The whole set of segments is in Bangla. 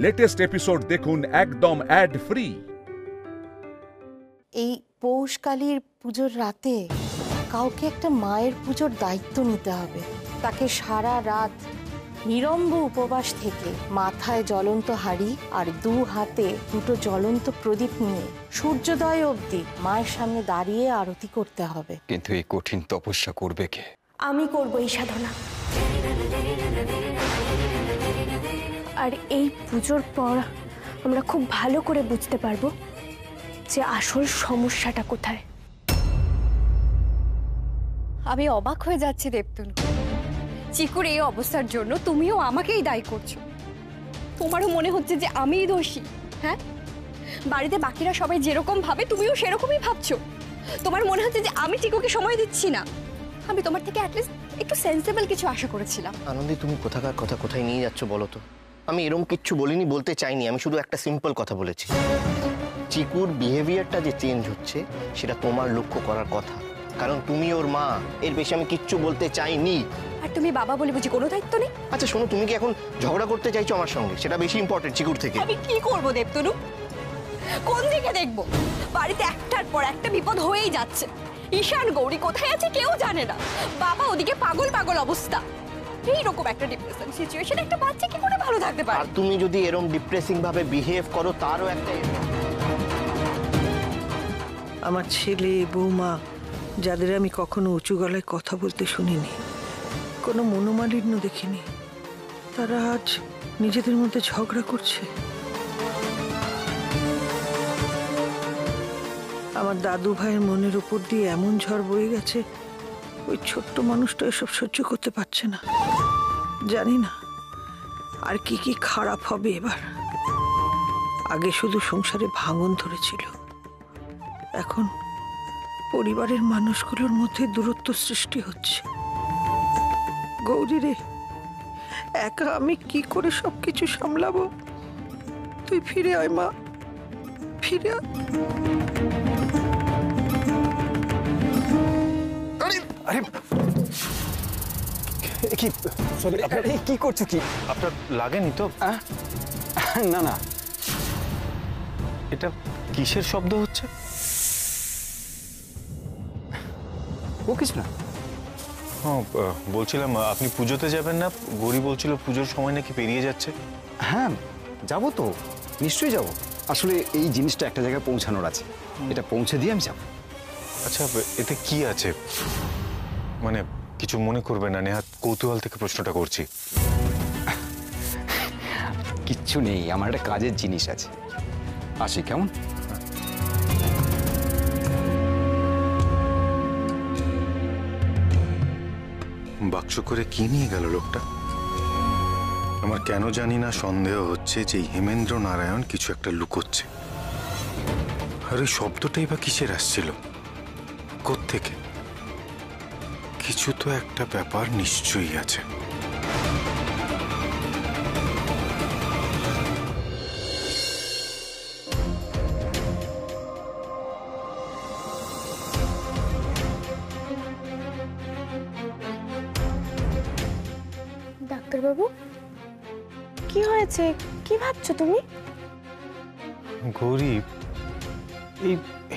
লেটেস্ট এপিসোড দেখুন একদম অ্যাড ফ্রি। এই পৌষকালীর পুজোর রাতে কাউকে একটা মায়ের পুজোর দায়িত্ব নিতে হবে। তাকে সারা রাত নিরম্ব উপবাস থেকে মাথায় জ্বলন্ত হাঁড়ি আর 2 হাতে 2টো জ্বলন্ত প্রদীপ নিয়ে সূর্যোদয় অবধি মায়ের সামনে দাঁড়িয়ে আরতি করতে হবে। কিন্তু এই কঠিন তপস্যা করবে কে? আমি করব এই সাধনা। আর এই পুজোর পর আমরা খুব ভালো করে বুঝতে পারবো যে আসল সমস্যাটা কোথায়। আমি অবাক হয়ে যাচ্ছি দেবতনু, চিকুর এই অবস্থার জন্য তুমিও আমাকেই দায়ী করছো। তোমারও মনে হচ্ছে যে আমিই দোষী? হ্যাঁ, বাড়িতে বাকিরা সবাই যেরকম ভাবে তুমিও সেরকমই ভাবছো। তোমার মনে হচ্ছে যে আমি চিকুকে সময় দিচ্ছি না। আমি তোমার থেকে অ্যাটলিস্ট একটু সেন্সিবল কিছু আশা করেছিলাম। আনন্দী, তুমি কোথাকার কথা কোথায় নিয়ে যাচ্ছ বলো তো? আমি এরকম কিচ্ছু বলিনি, বলতে চাইনি। আমি শুধু একটা সিম্পল কথা বলেছি, চিকুর বিহেভিয়ারটা যে চেঞ্জ হচ্ছে সেটা তোমার লক্ষ্য করার কথা, কারণ তুমি ওর মা। এর বেশি আমি কিচ্ছু বলতে চাইনি। আর তুমি বাবা বলে বুঝি কোনো দায়িত্ব নেই? আচ্ছা শোনো, তুমি কি এখন ঝগড়া করতে চাইছো আমার সঙ্গে? সেটা বেশি ইম্পর্টেন্ট চিকুর থেকে। আমি কি করবো দেবতনু? কোন দিকে দেখবো? বাড়িতে একটার পর একটা বিপদ হয়েই যাচ্ছে। ঈশান গৌরী কোথায় আছে কেউ জানে না। বাবা ওদিকে পাগল পাগল অবস্থা। এইরকম একটা ডিপ্রেশন সিচুয়েশন একটা বাচ্চা কি করে ভালো থাকতে পারে? আর তুমি যদি এরকম ডিপ্রেসিং ভাবে বিহেভ করো তারও একটা। আমার ছেলে বৌমা যাদের আমি কখনো উঁচু গলায় কথা বলতে শুনিনি, কোনো মনোমালিন্য দেখিনি, তারা আজ নিজেদের মধ্যে ঝগড়া করছে। আমার দাদু ভাইয়ের মনের উপর দিয়ে এমন ঝড় বয়ে গেছে, ওই ছোট্ট মানুষটা এসব সহ্য করতে পারছে না। জানি না আর কি কি খারাপ হবে এবার। আগে শুধু সংসারে ভাঙন ধরেছিল, এখন পরিবারের মানুষগুলোর মধ্যে দূরত্ব সৃষ্টি হচ্ছে। গৌরী রে, একা আমি কি করে সবকিছু সামলাবো? তুই ফিরে আয় মা, ফিরে আয়। আরে কি, সরি, কি করছো? কি আপনার লাগেনি তো? না না, এটা কিসের শব্দ হচ্ছে? ও কিছু না। হ্যাঁ, বলছিলাম আপনি পুজোতে যাবেন না? গৌরী বলছিল পুজোর সময় নাকি পেরিয়ে যাচ্ছে। হ্যাঁ যাবো তো, নিশ্চয়ই যাব। আসলে এই জিনিসটা একটা জায়গায় পৌঁছানোর আছে, এটা পৌঁছে দিয়ে আমি যাব। আচ্ছা, এতে কি আছে? মানে কিছু মনে করবে না, নেহাত কৌতূহল থেকে প্রশ্নটা করছি। কিচ্ছু নেই, আমার একটা কাজের জিনিস আছে। আসি, কেমন? বাক্স করে কি নিয়ে গেল লোকটা? আমার কেন জানি না সন্দেহ হচ্ছে যে হেমেন্দ্র নারায়ণ কিছু একটা লুকোচ্ছে। আর ওই শব্দটাই বা কিসের আসছিল, কোত্থেকে? কিছু তো একটা ব্যাপার নিশ্চয়ই আছে। ডাক্তারবাবু, কি হয়েছে? কি ভাবছো তুমি? গৌরী, এই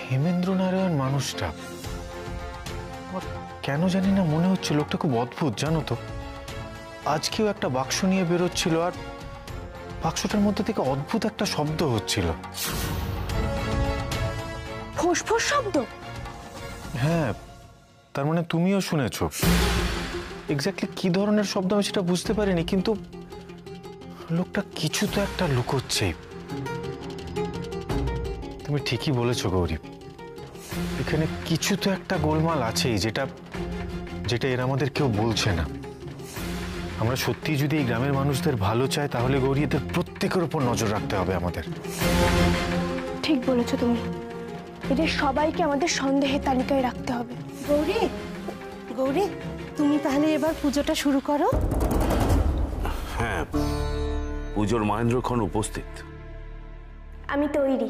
হেমেন্দ্র নারায়ণ মানুষটা আমার কেন জানি না মনে হচ্ছে লোকটা খুব অদ্ভুত, জানো তো। আজকেও একটা বাক্স নিয়ে বেরোচ্ছিল, আর বাক্সটার মধ্যে থেকে অদ্ভুত একটা শব্দ হচ্ছিল। ফোঁস-ফোঁস শব্দ? হ্যাঁ, তার মানে তুমিও শুনেছো। এক্স্যাক্টলি কি ধরনের শব্দ আমি সেটা বুঝতে পারিনি, কিন্তু লোকটা কিছু তো একটা লুকোচ্ছে। তুমি ঠিকই বলেছো গৌরী, এখানে কিছু তো একটা গোলমাল আছেই, যেটা যেটা এরা আমাদের কেউ বলছে না। আমরা সত্যি যদি এই গ্রামের মানুষদের ভালো চাই, তাহলে গৌরী এদের প্রত্যেকের উপর নজর রাখতে হবে আমাদের। ঠিক বলেছো তুমি, এদের সবাইকে আমাদের সন্দেহের তালিকায় রাখতে হবে। গৌরী, গৌরী, তুমি তাহলে এবার পুজোটা শুরু করো। হ্যাঁ, পুজোর মহেন্দ্রক্ষণ উপস্থিত। আমি তৈরি।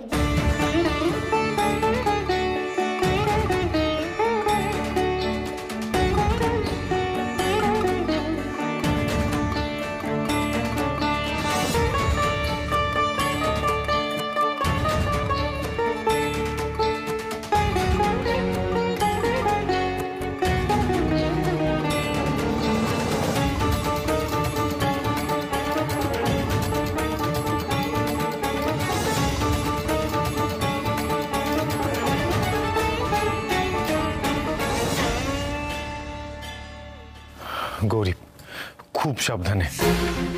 খুব সাবধানে,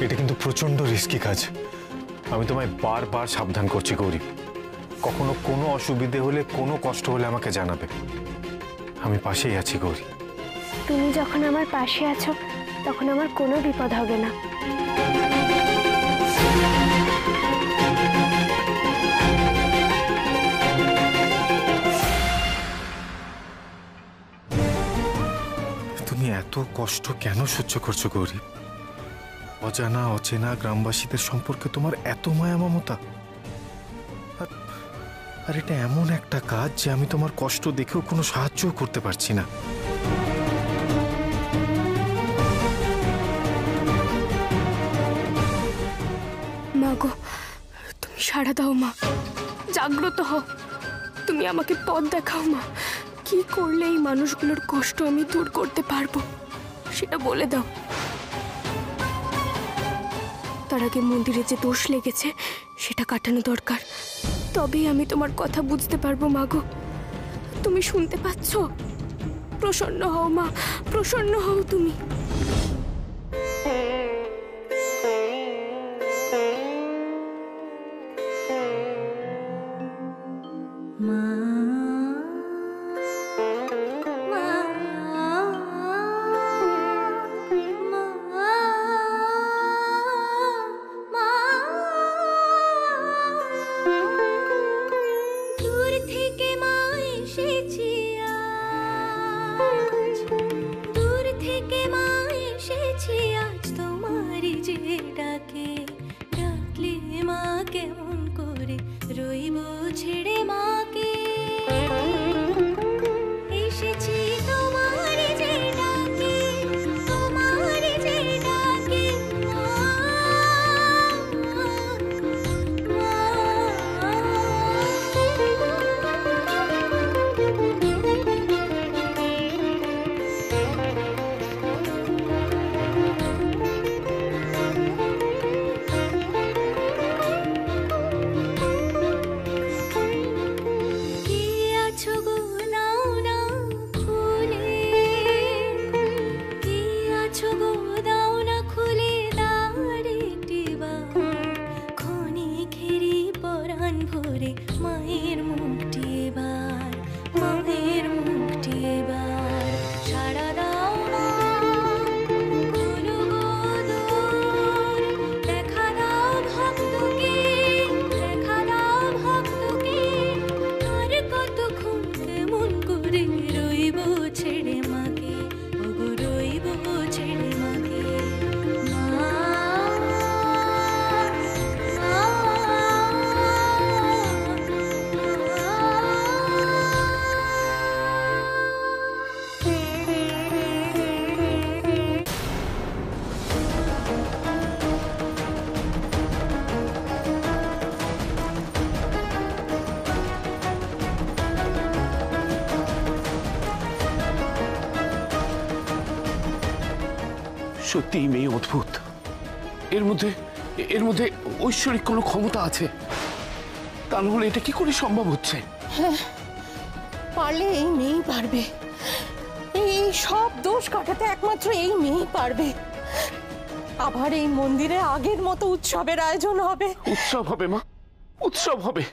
এটা কিন্তু প্রচন্ড রিস্কি কাজ। আমি তোমায় বারবার সাবধান করছি গৌরী, কখনো কোনো অসুবিধে হলে, কোনো কষ্ট হলে আমাকে জানাবে, আমি পাশেই আছি গৌরী। তুমি যখন আমার পাশে আছো তখন আমার কোনো বিপদ হবে না। তুমি এত কষ্ট কেন সহ্য করছো গৌরী? অজানা অচেনা গ্রামবাসীদের সম্পর্কে তোমার এত মায়া মমতা, আর এটা এমন একটা কাজ যে আমি তোমার কষ্ট দেখেও কোনো সাহায্য করতে পারছি না। মা গো, তুমি সাড়া দাও মা, জাগ্রত হও, তুমি আমাকে পথ দেখাও মা। কি করলে এই মানুষগুলোর কষ্ট আমি দূর করতে পারবো সেটা বলে দাও। তার আগে মন্দিরে যে দোষ লেগেছে সেটা কাটানো দরকার, তবেই আমি তোমার কথা বুঝতে পারবো মা গো। তুমি শুনতে পাচ্ছ? প্রসন্ন হও মা, প্রসন্ন হও তুমি। সত্যি মেয়ে অদ্ভুত, এর মধ্যে ঐশ্বরিক কোনো ক্ষমতা আছে, তা নাহলে এটা কি করে সম্ভব হচ্ছে? হ্যাঁ, পারলে এই মেয়েই পারবে। এই সব দোষ কাটাতে একমাত্র এই মেয়েই পারবে। আবার এই মন্দিরে আগের মতো উৎসবের আয়োজন হবে। উৎসব হবে মা, উৎসব হবে।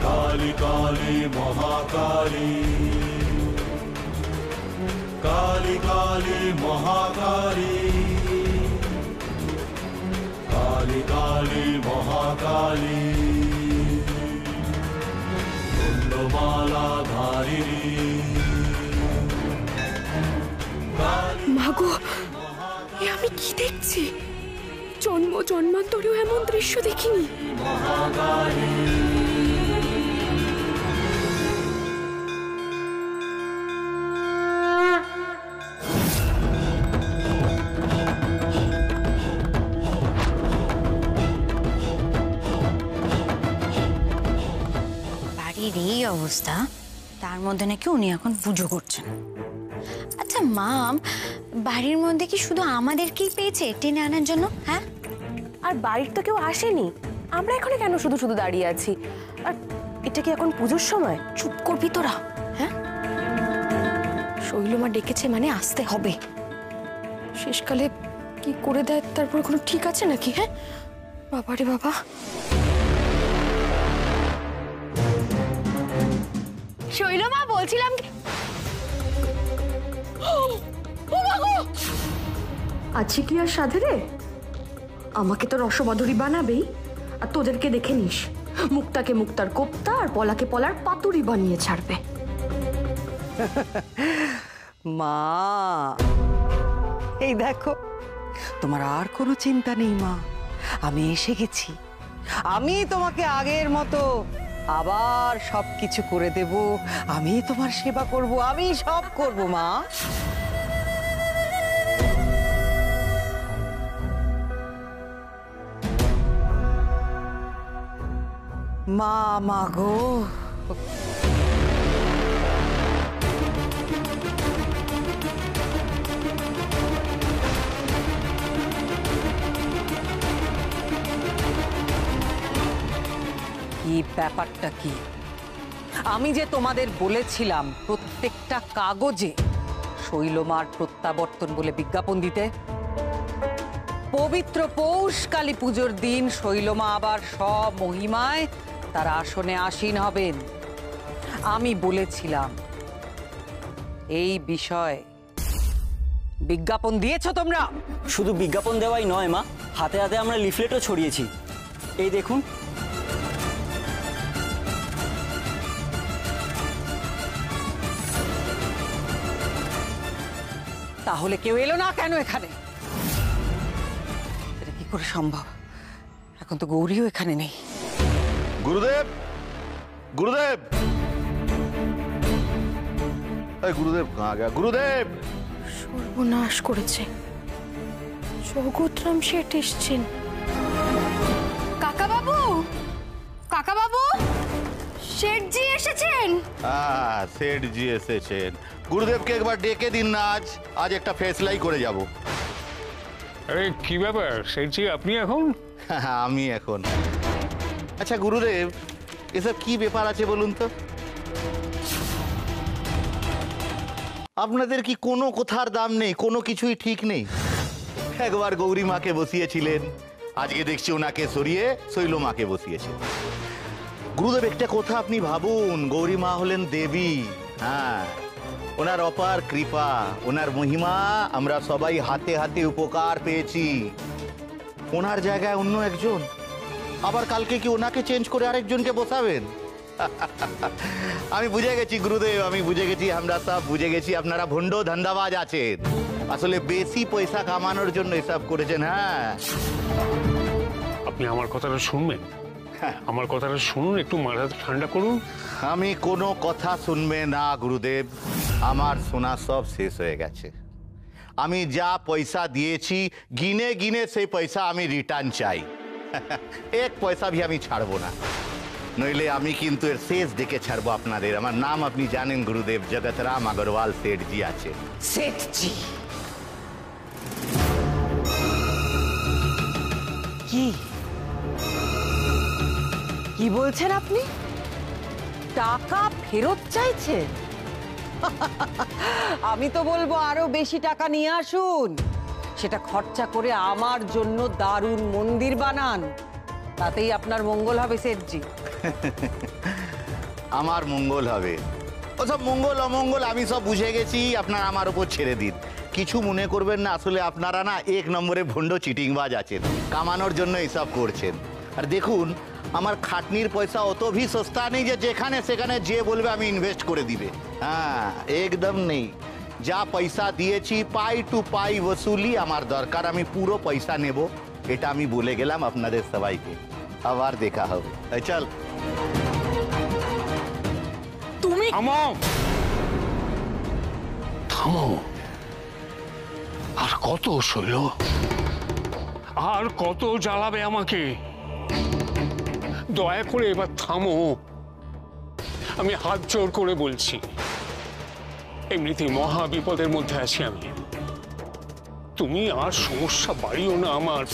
काली काली महाकाली, काली काली महाकाली, काली काली महाकाली, कुंडमाला धारिणी। মাগো, এ আমি কি দেখছি? জন্ম জন্মান্তরেও এমন দৃশ্য দেখিনি। महाकाली এই অবস্থা, তার মধ্যে নাকি উনি এখন পুজো করছেন। আচ্ছা মাম, বাড়ির মধ্যে কি শুধু আমাদেরকেই পেয়েছে টেনে আনার জন্য? হ্যাঁ, আর বাড়ির তো কেউ আসেনি, আমরা এখানে কেন শুধু শুধু দাঁড়িয়ে আছি? আর এটা কি এখন পুজোর সময়? চুপ করবি তোরা, হ্যাঁ? শৈলমা ডেকেছে মানে আসতে হবে। শেষকালে কি করে দেয় তারপর কোনো ঠিক আছে নাকি? হ্যাঁ বাবারে বাবা। শৈলমা বলছিলাম আজকে কি আর সাধে রে? আমাকে তো রসমাধুরী বানাবেই, আর তোদেরকে দেখে নিস মুক্তাকে মুক্তার কোপ্তা আর পলাকে পলার পাতুরি বানিয়ে ছাড়বে। মা এই দেখো, তোমার আর কোনো চিন্তা নেই মা, আমি এসে গেছি। আমি তোমাকে আগের মতো আবার সবকিছু করে দেব, আমি তোমার সেবা করব, আমি সব করব মা। মা মা গো, কি ব্যাপারটা কি? আমি যে তোমাদের বলেছিলাম প্রত্যেকটা কাগজে শৈলমার প্রত্যাবর্তন বলে বিজ্ঞাপন দিতে। পবিত্র পৌষ কালী পুজোর দিন শৈলমা আবার সব মহিমায় তার আসনে আসীন হবেন। আমি বলেছিলাম এই বিষয়ে বিজ্ঞাপন দিয়েছো তোমরা? শুধু বিজ্ঞাপন দেওয়াই নয় মা, হাতে হাতে আমরা লিফলেটও ছড়িয়েছি। এই দেখুন। তাহলে কেউ এলো না কেন এখানে? এটা কি করে সম্ভব? এখন তো গৌরীও এখানে নেই। গুরুদেব, গুরুদেব, গুরুদেব কাহা গয়া? গুরুদেব! সর্বনাশ করেছে, জগৎরাম শেঠ এসছেন। কাকা বাবু, কাকা বাবু, শেঠজি এসেছেন। শেঠজি এসেছেন। গুরুদেবকে একবার ডেকে দিন না, আজ একটা ফেসলাই করে যাব। আরে কি ব্যাপার শেঠজি, আপনি এখন? আমি এখন। আচ্ছা গুরুদেব, এসব কি ব্যাপার আছে বলুন তো? আপনাদের কি কোনো কথার দাম নেই? কোনো কিছুই ঠিক নেই? একবার গৌরী মাকে বসিয়েছিলেন, আজকে দেখছি ওনাকে সরিয়ে শৈলমাকে বসিয়েছে। গুরুদেব একটা কথা আপনি ভাবুন, গৌরী মা হলেন দেবী। হ্যাঁ, ওনার অপার কৃপা, ওনার মহিমা আমরা সবাই হাতে হাতে উপকার পেয়েছি। ওনার জায়গায় অন্য একজন, আবার কালকে কি ওনাকে চেঞ্জ করে আরেকজনকে বসাবেন? আমি বুঝে গেছি গুরুদেব, আমি বুঝে গেছি, আমরা সব বুঝে গেছি আপনারা ভণ্ড ধান্দাবাজ আছেন। আসলে বেশি পয়সা কামানোর জন্য এসব করেছেন। হ্যাঁ, আপনি আমার কথাটা শুনবেন? আমার কথাটা শুনুন, একটু মাথা ঠান্ডা করুন। আমি কোনো কথা শুনবে না গুরুদেব, আমার শোনা সব শেষ হয়ে গেছে। আমি যা পয়সা দিয়েছি গিনে গিনে সেই পয়সা আমি রিটার্ন চাই। এক পয়সা ভি আমি ছাড়বো না, নইলে আমি কিন্তু এর শেষ দেখে ছাড়বো আপনাদের। আমার নাম আপনি জানেন গুরুদেব, জগতরাম আগরওয়াল শেঠজি আছে। শেঠজি? কি কি বলছেন আপনি? টাকা ফেরত চাইছেন? আমি তো বলবো আরো বেশি টাকা নিয়ে আসুন, সেটা খরচা করে আমার জন্য দারুণ মন্দির বানান, তাতেই আপনার মঙ্গল হবে শেঠজি। আমার মঙ্গল হবে? ওসব মঙ্গল অমঙ্গল আমি সব বুঝে গেছি, আপনারা আমার উপর ছেড়ে দিন। কিছু মনে করবেন না, আসলে আপনারা না এক নম্বরে ভণ্ড চিটিংবাজ আছেন, কামানোর জন্য এসব করছেন। আর দেখুন, আমার খাটনির পয়সা অত ভি সস্তা নেই যে যেখানে সেখানে যে বলবে আমি ইনভেস্ট করে দিবে। হ্যাঁ, একদম নেই। যা পয়সা দিয়েছি পাই টু পাই वसूली আমার দরকার, আমি পুরো পয়সা নেব, এটা আমি বলে গেলাম আপনাদের সবাইকে। আবার দেখা হবে। চল। তুমি থামো, থামো। আর কত শৈল, আর কত জ্বালাবে আমাকে? দয়া করে এবার থামো, আমি হাত জোর করে বলছি। এমনিতেই মহা বিপদের মধ্যে আছি আমি, তুমি আর সমস্যা বাড়িও না আমার।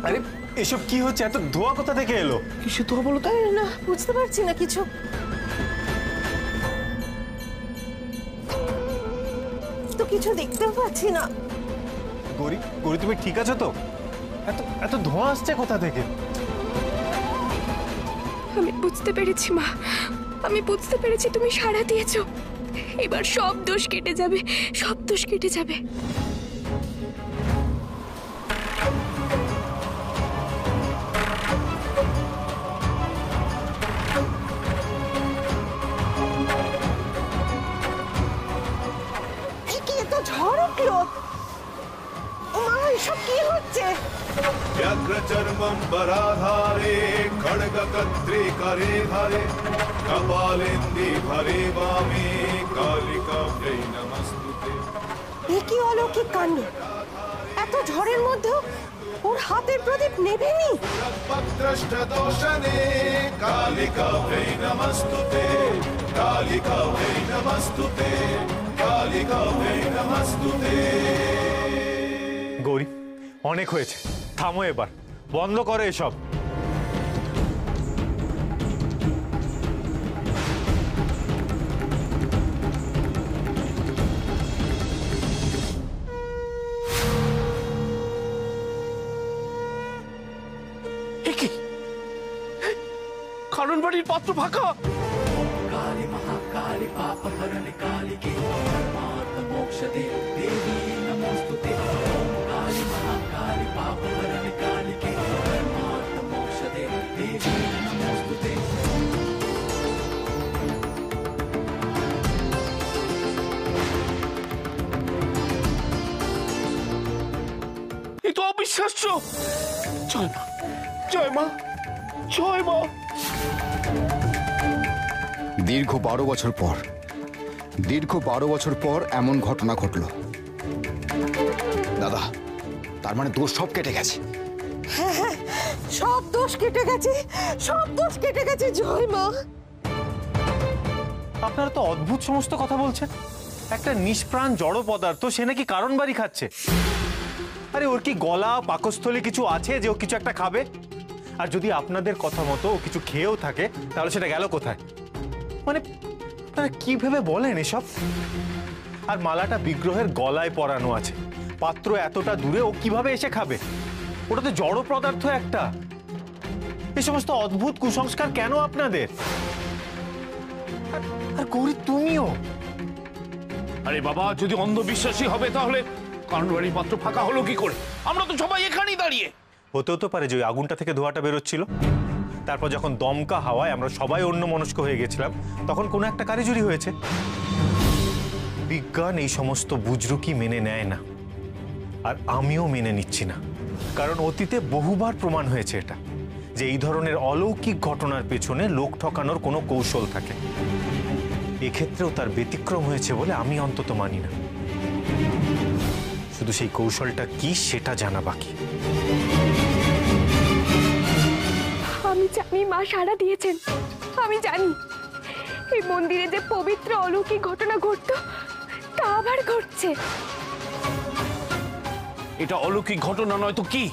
আরে এসব কি হচ্ছে? এত ধোঁয়া কোথা থেকে এলো? কিছু তো বলো তাই না, বুঝতে পারছি না কিছু। তো কিছু দেখতেও পাচ্ছি না। গৌরী, গৌরী তুমি ঠিক আছো তো? এত এত ধোঁয়া আসছে কোথা থেকে? আমি বুঝতে পেরেছি মা, আমি বুঝতে পেরেছি তুমি সাড়া দিয়েছো। এবার সব দোষ কেটে যাবে, সব দোষ কেটে যাবে। ঝড় উঠলো, মা এসব কি হচ্ছে? व्याघ्रचर्मं वराधारे खड्गकर्त्रे करे धारे कपालेन्दि भरे वामे कालिकाभ्यै नमस्तुते। এ কি অলৌকিক কাণ্ড! এত ঝড়ের মধ্যেও ওর হাতের প্রদীপ নেভেনি। पत्रष्टदोषणे कालिकाभ्यै नमस्तुते कालिकाभ्यै नमस्तुते कालिकाभ्यै नमस्तुते। গৌরী, অনেক হয়েছে, থামো এবার, বন্ধ করো এসব। কারণ বাড়ির পাত্র ফাঁকা। काली महाकाली पापहरण काली के परमार्थ मोक्ष दे देवी नमोस्तुते। काली महाकाली पापहरण काली के परमार्थ मोक्ष दे देवी नमोस्तुते। এ তো অবিশ্বাস্য। জয় মা, জয় মা, জয় মা। দীর্ঘ 12 বছর পর এমন ঘটনা ঘটল। দাদা, তার মানে দোষ সব কেটে গেছে। হ্যাঁ হ্যাঁ, সব দোষ কেটে গেছে, সব দোষ কেটে গেছে। জয় মা। আপনারা তো অদ্ভুত সমস্ত কথা বলছেন। একটা নিষ্প্রাণ জড় পদার্থ, সে নাকি কারণ বাড়ি খাচ্ছে। আরে ওর কি গলা পাকস্থলী কিছু আছে যে ও কিছু একটা খাবে? আর যদি আপনাদের কথা মতো ও কিছু খেয়েও থাকে, তাহলে সেটা গেল কোথায়? মানে আপনারা কি ভেবে বলেন এসব? আর মালাটা বিগ্রহের গলায় পরানো আছে, পাত্র এতটা দূরে, ও কিভাবে এসে খাবে? ওটা তো জড় পদার্থ একটা। এই সমস্ত অদ্ভুত কুসংস্কার কেন আপনাদের? আর গৌরী, তুমিও। আরে বাবা, যদি অন্ধবিশ্বাসী হবে তাহলে কারণ বাড়ির পাত্র ফাঁকা হলো কি করে? আমরা তো সবাই এখানেই দাঁড়িয়ে। হতেও তো পারে যে ওই আগুনটা থেকে ধোঁয়াটা বেরোচ্ছিল, তারপর যখন দমকা হাওয়ায় আমরা সবাই অন্যমনস্ক হয়ে গেছিলাম, তখন কোনো একটা কারিজুরি হয়েছে। বিজ্ঞান এই সমস্ত বুজরুকি মেনে নেয় না, আর আমিও মেনে নিচ্ছি না। কারণ অতীতে বহুবার প্রমাণ হয়েছে এটা, যে এই ধরনের অলৌকিক ঘটনার পেছনে লোক ঠকানোর কোনো কৌশল থাকে। এক্ষেত্রেও তার ব্যতিক্রম হয়েছে বলে আমি অন্তত মানি না। শুধু সেই কৌশলটা কি সেটা জানা বাকি। আমি জানি মা সাড়া দিয়েছেন, আমি জানি এই মন্দিরে যে পবিত্র অলৌকিক ঘটনা ঘটতো তা আবার ঘটছে। এটা অলৌকিক ঘটনা নয় তো কি?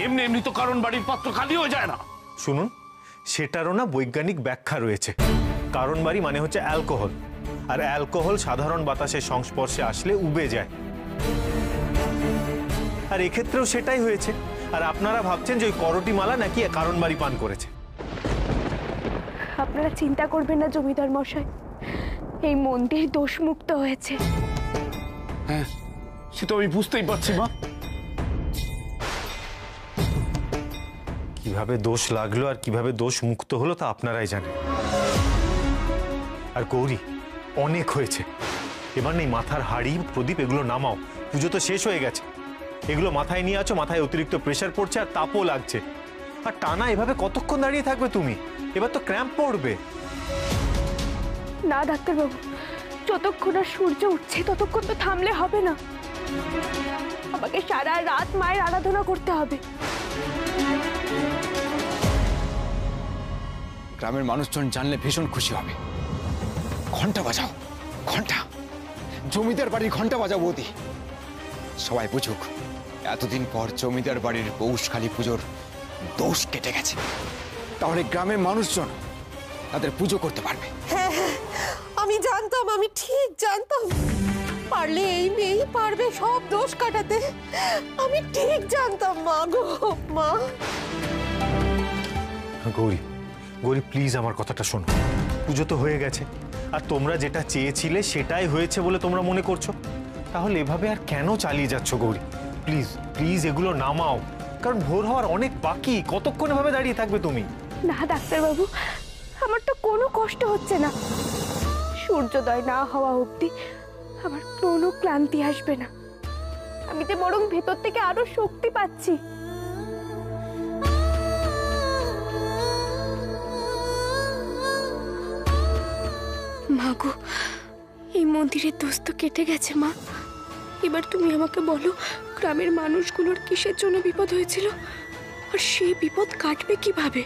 এমনি এমনি তো কারণ বাড়ির পাত্র খালি হয়ে যায় না। শুনুন, সেটারও না বৈজ্ঞানিক ব্যাখ্যা রয়েছে। কারণ বাড়ি মানে হচ্ছে অ্যালকোহল, আর অ্যালকোহল সাধারণ বাতাসের সংস্পর্শে আসলে উবে যায়। আর এক্ষেত্রেও সেটাই হয়েছে। আর আপনারা ভাবছেন যে ওই করটি মালা নাকি কারণ বাড়ি পান করেছে। আপনারা চিন্তা করবেন না জমিদার মশাই, এই মন্দির দোষমুক্ত হয়েছে। হ্যাঁ, সে তো আমি বুঝতেই পারছি মা। কিভাবে দোষ লাগলো আর কিভাবে দোষ মুক্ত হলো তা আপনারাই জানেন। আর গৌরী, অনেক হয়েছে। এবার নেই মাথার হাড়ি প্রদীপ এগুলো নামাও, পুজো তো শেষ হয়ে গেছে। এগুলো মাথায় নিয়ে আছো, মাথায় অতিরিক্ত প্রেশার পড়ছে আর তাপও লাগছে। আর টানা এভাবে কতক্ষণ দাঁড়িয়ে থাকবে তুমি? এবার তো ক্র্যাম্প পড়বে। না ডাক্তারবাবু, যতক্ষণ আর সূর্য উঠছে ততক্ষণ তো থামলে হবে না। আমাকে সারা রাত মায়ের আরাধনা করতে হবে। গ্রামের মানুষজন জানলে ভীষণ খুশি হবে। ঘন্টা বাজাও, ঘন্টা, জমিদার বাড়ির ঘন্টা বাজাও বৌদি। সবাই বুঝুক এতদিন পর জমিদার বাড়ির পৌষখালী পুজোর দোষ কেটে গেছে, তাহলে গ্রামের মানুষজন তাদের পুজো করতে পারবে। হ্যাঁ হ্যাঁ, আমি জানতাম, আমি ঠিক জানতাম পারলে এই মেয়েই পারবে সব দোষ কাটাতে। আমি ঠিক জানতাম মা গো, মা। গৌরী, গৌরী প্লিজ আমার কথাটা শোনো। পুজো তো হয়ে গেছে, আর তোমরা যেটা চেয়েছিলে সেটাই হয়েছে বলে তোমরা মনে করছো। তাহলে এভাবে আর কেন চালিয়ে যাচ্ছ গৌরী? প্লিজ প্লিজ এগুলো নামাও, কারণ ভোর হওয়ার অনেক বাকি। কতক্ষণ এভাবে দাঁড়িয়ে থাকবে তুমি? না ডাক্তারবাবু, আমার তো কোনো কষ্ট হচ্ছে না। সূর্যোদয় না হওয়া অবধি আমার কোনো ক্লান্তি আসবে না। আমি তো বরং ভেতর থেকে আরো শক্তি পাচ্ছি। মা গো, এই মন্দিরের দোষ তো কেটে গেছে মা। এবার তুমি আমাকে বলো, গ্রামের মানুষগুলোর কিসের জন্য বিপদ হয়েছিল, আর সেই বিপদ কাটবে কিভাবে?